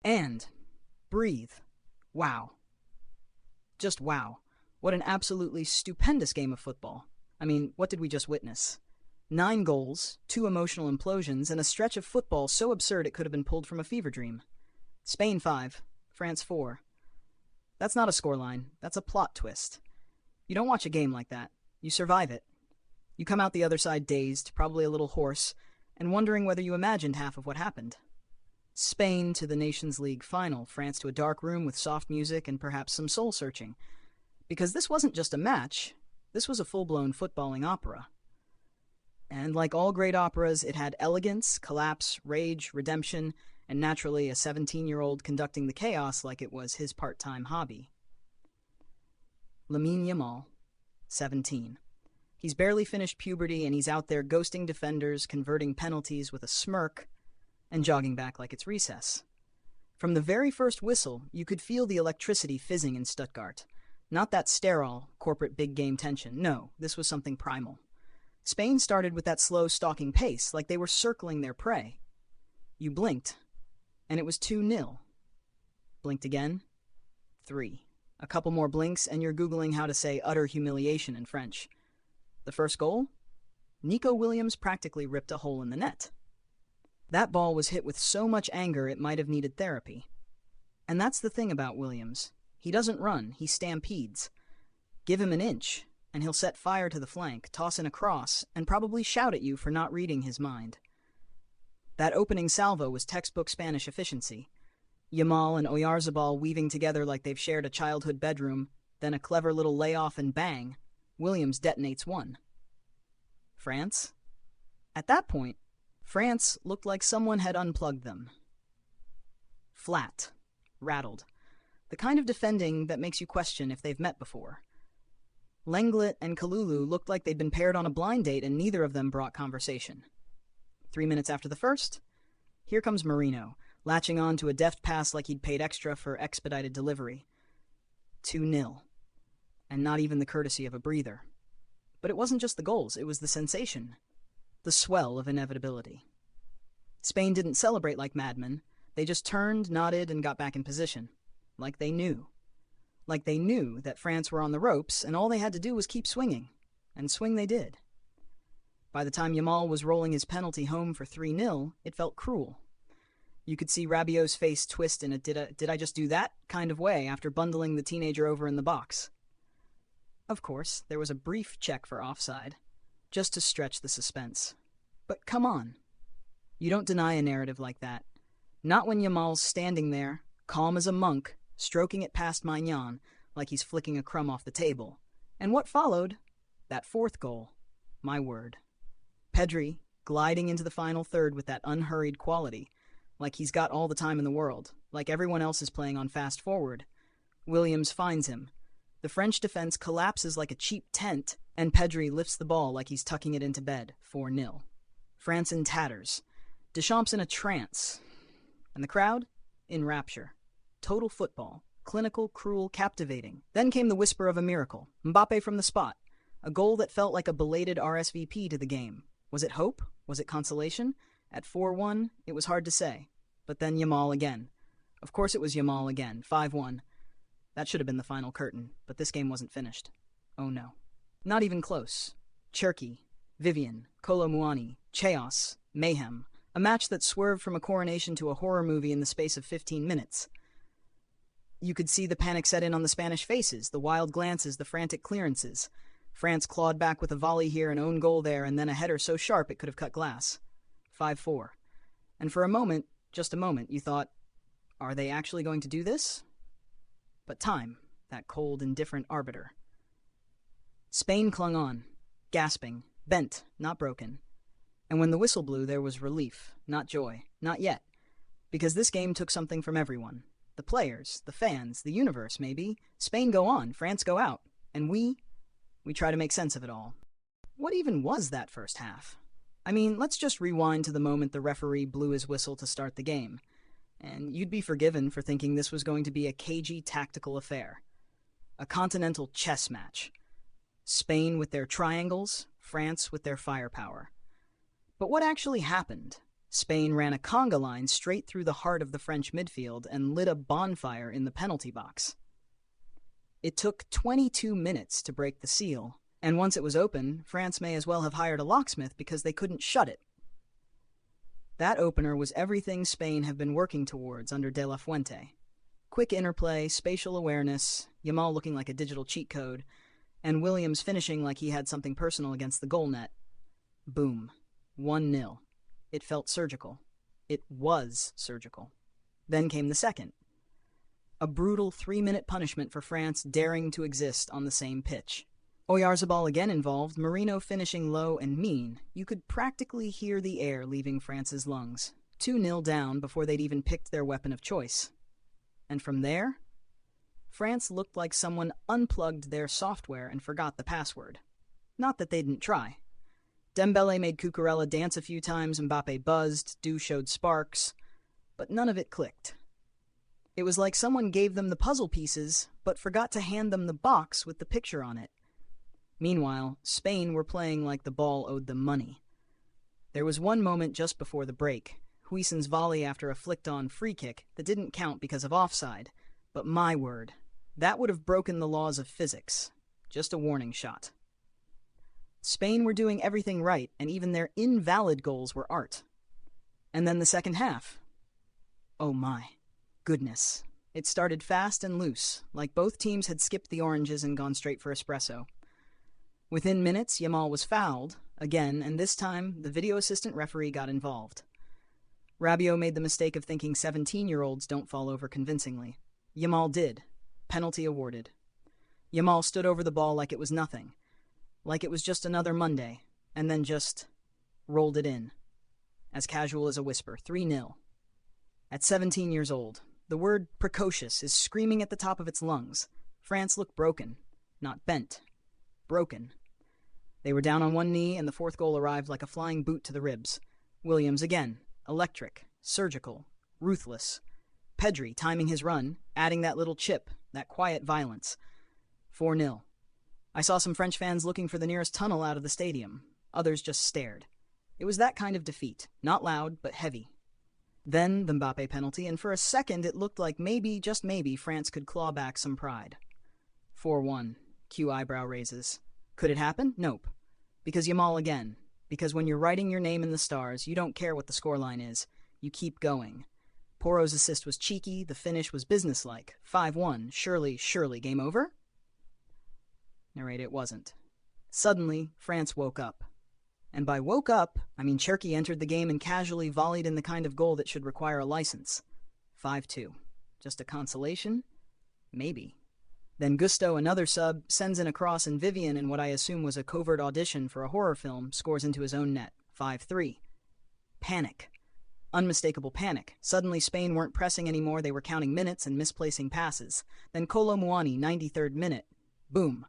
And breathe. Wow. Just wow. What an absolutely stupendous game of football. I mean, what did we just witness? 9 goals, 2 emotional implosions, and a stretch of football so absurd it could have been pulled from a fever dream. Spain 5, France 4. That's not a scoreline, that's a plot twist. You don't watch a game like that. You survive it. You come out the other side dazed, probably a little hoarse, and wondering whether you imagined half of what happened. Spain to the Nations League final, France to a dark room with soft music and perhaps some soul-searching. Because this wasn't just a match, this was a full-blown footballing opera. And like all great operas, it had elegance, collapse, rage, redemption, and naturally a 17-year-old conducting the chaos like it was his part-time hobby. Lamine Yamal, 17. He's barely finished puberty and he's out there ghosting defenders, converting penalties with a smirk, and jogging back like it's recess. From the very first whistle, you could feel the electricity fizzing in Stuttgart. Not that sterile, corporate big-game tension. No, this was something primal. Spain started with that slow, stalking pace, like they were circling their prey. You blinked, and it was 2-0. Blinked again, 3. A couple more blinks, and you're Googling how to say utter humiliation in French. The first goal? Nico Williams practically ripped a hole in the net. That ball was hit with so much anger it might have needed therapy. And that's the thing about Williams. He doesn't run, he stampedes. Give him an inch, and he'll set fire to the flank, toss in a cross, and probably shout at you for not reading his mind. That opening salvo was textbook Spanish efficiency. Yamal and Oyarzabal weaving together like they've shared a childhood bedroom, then a clever little layoff and bang, Williams detonates one. France? At that point, France looked like someone had unplugged them. Flat. Rattled. The kind of defending that makes you question if they've met before. Lenglet and Kalulu looked like they'd been paired on a blind date and neither of them brought conversation. 3 minutes after the first, here comes Marino, latching on to a deft pass like he'd paid extra for expedited delivery. 2-0. And not even the courtesy of a breather. But it wasn't just the goals, it was the sensation. The swell of inevitability. Spain didn't celebrate like madmen. They just turned, nodded, and got back in position. Like they knew. Like they knew that France were on the ropes, and all they had to do was keep swinging. And swing they did. By the time Yamal was rolling his penalty home for 3-0, it felt cruel. You could see Rabiot's face twist in a did I just do that kind of way after bundling the teenager over in the box. Of course, there was a brief check for offside, just to stretch the suspense. But come on. You don't deny a narrative like that. Not when Yamal's standing there, calm as a monk, stroking it past Maignan like he's flicking a crumb off the table. And what followed? That fourth goal. My word. Pedri, gliding into the final third with that unhurried quality, like he's got all the time in the world, like everyone else is playing on fast forward. Williams finds him. The French defense collapses like a cheap tent, and Pedri lifts the ball like he's tucking it into bed, 4-0. France in tatters. Deschamps in a trance. And the crowd? In rapture. Total football. Clinical, cruel, captivating. Then came the whisper of a miracle. Mbappe from the spot. A goal that felt like a belated RSVP to the game. Was it hope? Was it consolation? At 4-1, it was hard to say. But then Yamal again. Of course it was Yamal again, 5-1. That should have been the final curtain, but this game wasn't finished. Oh no. Not even close. Cherki, Vivian, Kolo Muani, chaos, mayhem. A match that swerved from a coronation to a horror movie in the space of 15 minutes. You could see the panic set in on the Spanish faces, the wild glances, the frantic clearances. France clawed back with a volley here, an own goal there, and then a header so sharp it could have cut glass. 5-4. And for a moment, just a moment, you thought, are they actually going to do this? But time, that cold, indifferent arbiter. Spain clung on, gasping, bent, not broken. And when the whistle blew, there was relief, not joy, not yet. Because this game took something from everyone. The players, the fans, the universe, maybe. Spain go on, France go out. And we try to make sense of it all. What even was that first half? I mean, let's just rewind to the moment the referee blew his whistle to start the game. And you'd be forgiven for thinking this was going to be a cagey tactical affair. A continental chess match. Spain with their triangles, France with their firepower. But what actually happened? Spain ran a conga line straight through the heart of the French midfield and lit a bonfire in the penalty box. It took 22 minutes to break the seal, and once it was open, France may as well have hired a locksmith because they couldn't shut it. That opener was everything Spain have been working towards under De La Fuente. Quick interplay, spatial awareness, Yamal looking like a digital cheat code, and Williams finishing like he had something personal against the goal net. Boom. 1-0. It felt surgical. It was surgical. Then came the second. A brutal 3-minute punishment for France daring to exist on the same pitch. Oyarzabal again involved, Marino finishing low and mean. You could practically hear the air leaving France's lungs. 2-0 down before they'd even picked their weapon of choice. And from there, France looked like someone unplugged their software and forgot the password. Not that they didn't try. Dembele made Cucurella dance a few times, Mbappe buzzed, Du showed sparks, but none of it clicked. It was like someone gave them the puzzle pieces, but forgot to hand them the box with the picture on it. Meanwhile, Spain were playing like the ball owed them money. There was one moment just before the break, Huijsen's volley after a flicked-on free kick that didn't count because of offside, but my word, that would have broken the laws of physics. Just a warning shot. Spain were doing everything right, and even their invalid goals were art. And then the second half. Oh my goodness. It started fast and loose, like both teams had skipped the oranges and gone straight for espresso. Within minutes, Yamal was fouled, again, and this time, the video assistant referee got involved. Rabiot made the mistake of thinking 17-year-olds don't fall over convincingly. Yamal did. Penalty awarded. Yamal stood over the ball like it was nothing. Like it was just another Monday, and then just rolled it in. As casual as a whisper, 3-0. At 17 years old, the word precocious is screaming at the top of its lungs. France looked broken, not bent. Broken. They were down on one knee, and the fourth goal arrived like a flying boot to the ribs. Williams again, electric, surgical, ruthless. Pedri timing his run, adding that little chip, that quiet violence. 4-0. I saw some French fans looking for the nearest tunnel out of the stadium. Others just stared. It was that kind of defeat, not loud, but heavy. Then the Mbappe penalty, and for a second it looked like maybe, just maybe, France could claw back some pride. 4-1. Q eyebrow raises. Could it happen? Nope. Because Yamal again. Because when you're writing your name in the stars, you don't care what the scoreline is. You keep going. Poro's assist was cheeky, the finish was businesslike. 5-1. Surely, game over? Narrate, it wasn't. Suddenly, France woke up. And by woke up, I mean Cherki entered the game and casually volleyed in the kind of goal that should require a license. 5-2. Just a consolation? Maybe. Then Gusto, another sub, sends in a cross, and Vivian, in what I assume was a covert audition for a horror film, scores into his own net. 5-3. Panic. Unmistakable panic. Suddenly Spain weren't pressing anymore, they were counting minutes and misplacing passes. Then Kolo Muani, 93rd minute. Boom.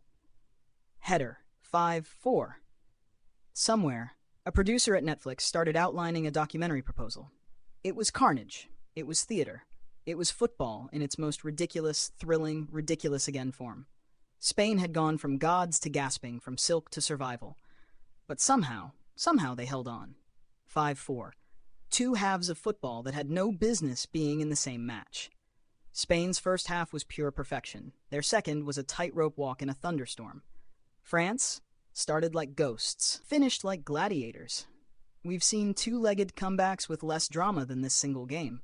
Header. 5-4. Somewhere, a producer at Netflix started outlining a documentary proposal. It was carnage. It was theater. It was football in its most ridiculous, thrilling, ridiculous again form. Spain had gone from gods to gasping, from silk to survival. But somehow they held on. 5-4. Two halves of football that had no business being in the same match. Spain's first half was pure perfection. Their second was a tightrope walk in a thunderstorm. France started like ghosts, finished like gladiators. We've seen two-legged comebacks with less drama than this single game.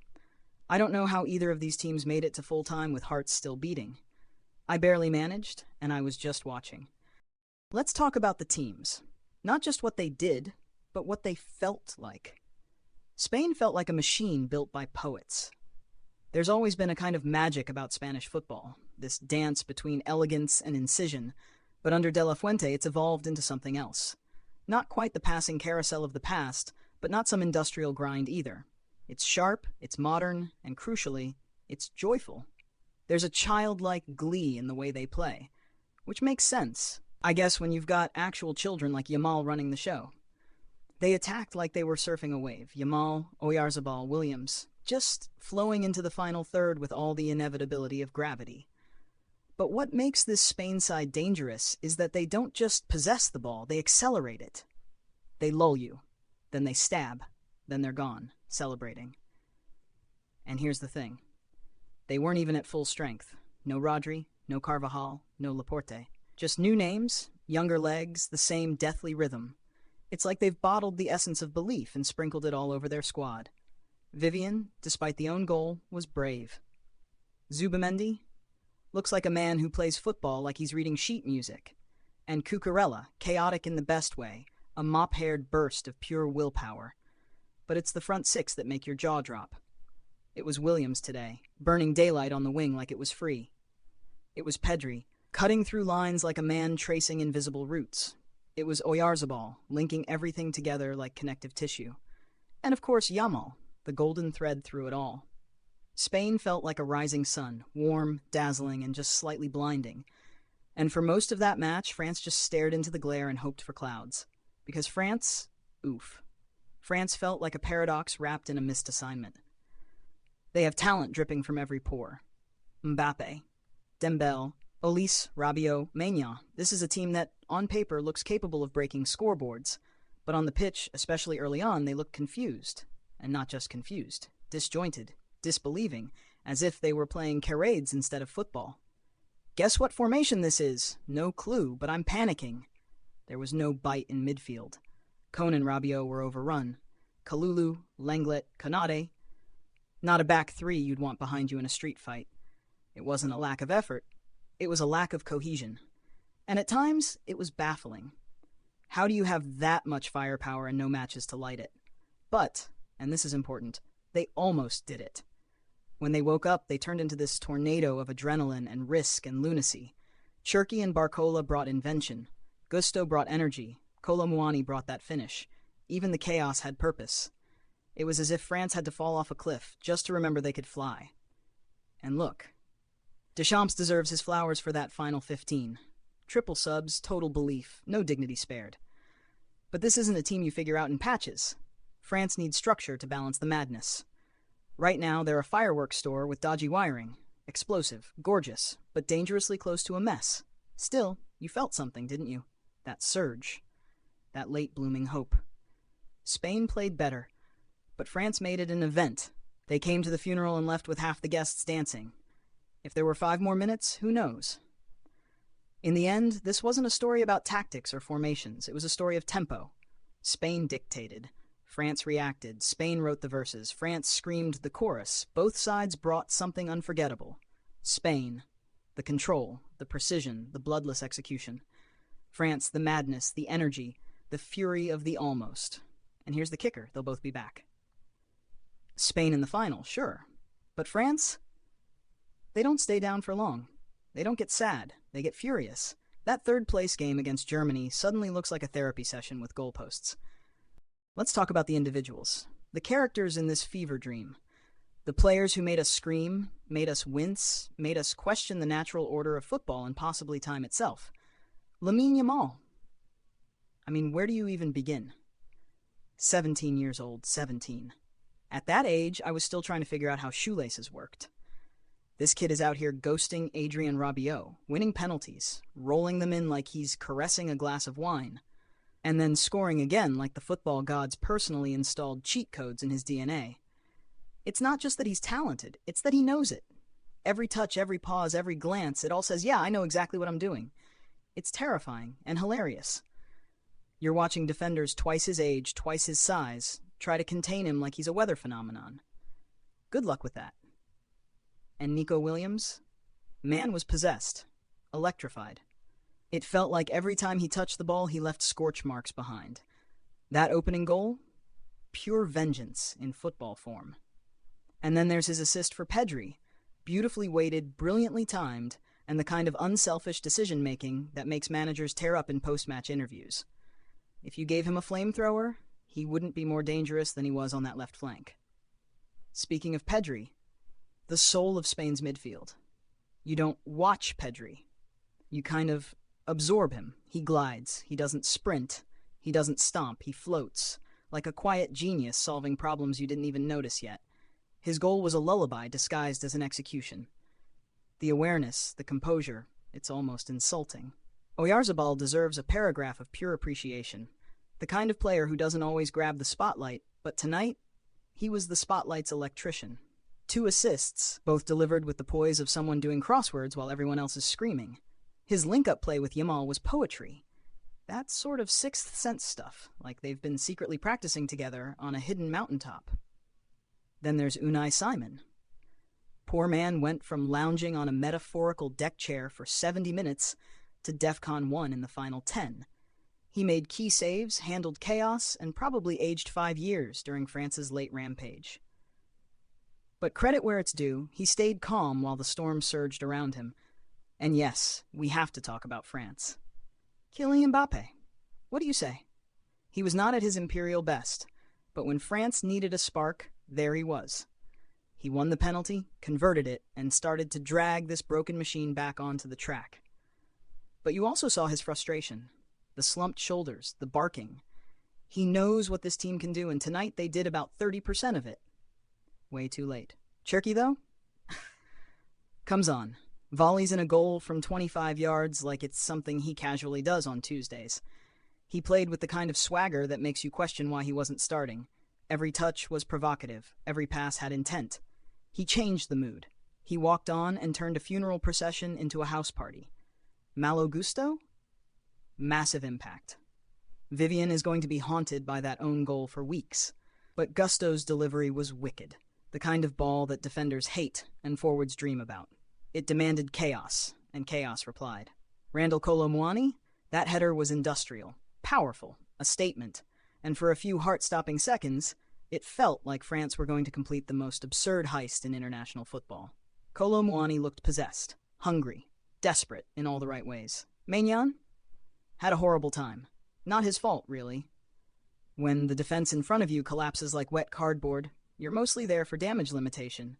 I don't know how either of these teams made it to full-time with hearts still beating. I barely managed, and I was just watching. Let's talk about the teams. Not just what they did, but what they felt like. Spain felt like a machine built by poets. There's always been a kind of magic about Spanish football, this dance between elegance and incision, but under De La Fuente it's evolved into something else. Not quite the passing carousel of the past, but not some industrial grind either. It's sharp, it's modern, and crucially, it's joyful. There's a childlike glee in the way they play, which makes sense, I guess, when you've got actual children like Yamal running the show. They attacked like they were surfing a wave. Yamal, Oyarzabal, Williams, just flowing into the final third with all the inevitability of gravity. But what makes this Spain side dangerous is that they don't just possess the ball, they accelerate it. They lull you, then they stab, then they're gone, celebrating. And here's the thing. They weren't even at full strength. No Rodri, no Carvajal, no Laporte. Just new names, younger legs, the same deathly rhythm. It's like they've bottled the essence of belief and sprinkled it all over their squad. Vivian, despite the own goal, was brave. Zubamendi looks like a man who plays football like he's reading sheet music. And Cucurella, chaotic in the best way, a mop-haired burst of pure willpower. But it's the front six that make your jaw drop. It was Williams today, burning daylight on the wing like it was free. It was Pedri, cutting through lines like a man tracing invisible roots. It was Oyarzabal, linking everything together like connective tissue. And of course Yamal, the golden thread through it all. Spain felt like a rising sun, warm, dazzling, and just slightly blinding. And for most of that match, France just stared into the glare and hoped for clouds. Because France, oof. France felt like a paradox wrapped in a missed assignment. They have talent dripping from every pore. Mbappe, Dembele, Olise, Rabiot, Maignan. This is a team that, on paper, looks capable of breaking scoreboards. But on the pitch, especially early on, they look confused. And not just confused. Disjointed. Disbelieving. As if they were playing charades instead of football. Guess what formation this is? No clue, but I'm panicking. There was no bite in midfield. Cohn and Rabiot were overrun. Kalulu, Lenglet, Konate. Not a back three you'd want behind you in a street fight. It wasn't a lack of effort. It was a lack of cohesion. And at times, it was baffling. How do you have that much firepower and no matches to light it? But, and this is important, they almost did it. When they woke up, they turned into this tornado of adrenaline and risk and lunacy. Cherki and Barcola brought invention. Gusto brought energy. Kolo Muani brought that finish. Even the chaos had purpose. It was as if France had to fall off a cliff just to remember they could fly. And look. Deschamps deserves his flowers for that final 15. Triple subs, total belief, no dignity spared. But this isn't a team you figure out in patches. France needs structure to balance the madness. Right now, they're a fireworks store with dodgy wiring. Explosive, gorgeous, but dangerously close to a mess. Still, you felt something, didn't you? That surge. That late-blooming hope. Spain played better, but France made it an event. They came to the funeral and left with half the guests dancing. If there were 5 more minutes, who knows? In the end, this wasn't a story about tactics or formations. It was a story of tempo. Spain dictated. France reacted. Spain wrote the verses. France screamed the chorus. Both sides brought something unforgettable. Spain, the control, the precision, the bloodless execution. France, the madness, the energy, the fury of the almost. And here's the kicker, they'll both be back. Spain in the final, sure. But France? They don't stay down for long. They don't get sad. They get furious. That third-place game against Germany suddenly looks like a therapy session with goalposts. Let's talk about the individuals. The characters in this fever dream. The players who made us scream, made us wince, made us question the natural order of football and possibly time itself. Lamine Yamal. I mean, where do you even begin? 17 years old, 17. At that age, I was still trying to figure out how shoelaces worked. This kid is out here ghosting Adrien Rabiot, winning penalties, rolling them in like he's caressing a glass of wine, and then scoring again like the football gods personally installed cheat codes in his DNA. It's not just that he's talented, it's that he knows it. Every touch, every pause, every glance, it all says, yeah, I know exactly what I'm doing. It's terrifying and hilarious. You're watching defenders twice his age, twice his size, try to contain him like he's a weather phenomenon. Good luck with that. And Nico Williams? Man was possessed. Electrified. It felt like every time he touched the ball, he left scorch marks behind. That opening goal? Pure vengeance in football form. And then there's his assist for Pedri. Beautifully weighted, brilliantly timed, and the kind of unselfish decision-making that makes managers tear up in post-match interviews. If you gave him a flamethrower, he wouldn't be more dangerous than he was on that left flank. Speaking of Pedri, the soul of Spain's midfield. You don't watch Pedri. You kind of absorb him. He glides. He doesn't sprint. He doesn't stomp. He floats, like a quiet genius solving problems you didn't even notice yet. His goal was a lullaby disguised as an execution. The awareness, the composure, it's almost insulting. Oyarzabal deserves a paragraph of pure appreciation. The kind of player who doesn't always grab the spotlight, But tonight, he was the spotlight's electrician. 2 assists, both delivered with the poise of someone doing crosswords while everyone else is screaming. His link-up play with Yamal was poetry. That's sort of sixth sense stuff, like they've been secretly practicing together on a hidden mountaintop. Then there's Unai Simon. Poor man went from lounging on a metaphorical deck chair for 70 minutes to DEFCON 1 in the final 10. He made key saves, handled chaos, and probably aged 5 years during France's late rampage. But credit where it's due, he stayed calm while the storm surged around him. And yes, we have to talk about France. Kylian Mbappe. What do you say? He was not at his imperial best, but when France needed a spark, there he was. He won the penalty, converted it, and started to drag this broken machine back onto the track. But you also saw his frustration, the slumped shoulders, the barking. He knows what this team can do, and tonight they did about 30% of it. Way too late. Cherky, though? Comes on. Volleys in a goal from 25 yards like it's something he casually does on Tuesdays. He played with the kind of swagger that makes you question why he wasn't starting. Every touch was provocative. Every pass had intent. He changed the mood. He walked on and turned a funeral procession into a house party. Malo gusto? Massive impact. Vivian is going to be haunted by that own goal for weeks. But Gusto's delivery was wicked. The kind of ball that defenders hate and forwards dream about. It demanded chaos, and chaos replied. Randall Kolo Muani? That header was industrial, powerful, a statement, and for a few heart-stopping seconds, it felt like France were going to complete the most absurd heist in international football. Kolo Muani looked possessed, hungry, desperate in all the right ways. Maignan? Had a horrible time. Not his fault, really. When the defense in front of you collapses like wet cardboard, you're mostly there for damage limitation.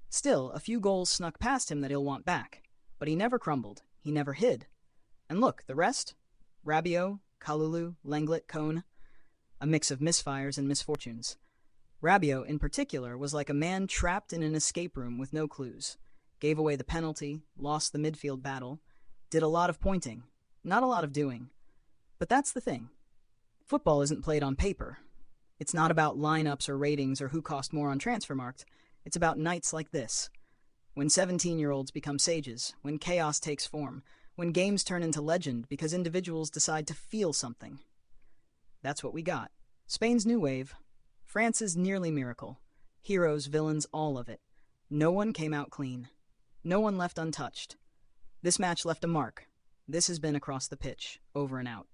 Still, a few goals snuck past him that he'll want back. But he never crumbled. He never hid. And look, the rest? Rabiot, Kalulu, Lenglet, Cohn. A mix of misfires and misfortunes. Rabiot, in particular, was like a man trapped in an escape room with no clues. Gave away the penalty, lost the midfield battle, did a lot of pointing, not a lot of doing. But that's the thing. Football isn't played on paper. It's not about lineups or ratings or who cost more on Transfermarkt. It's about nights like this. When 17-year-olds become sages, when chaos takes form, when games turn into legend because individuals decide to feel something. That's what we got. Spain's new wave. France's nearly miracle. Heroes, villains, all of it. No one came out clean. No one left untouched. This match left a mark. This has been Across the Pitch. Over and out.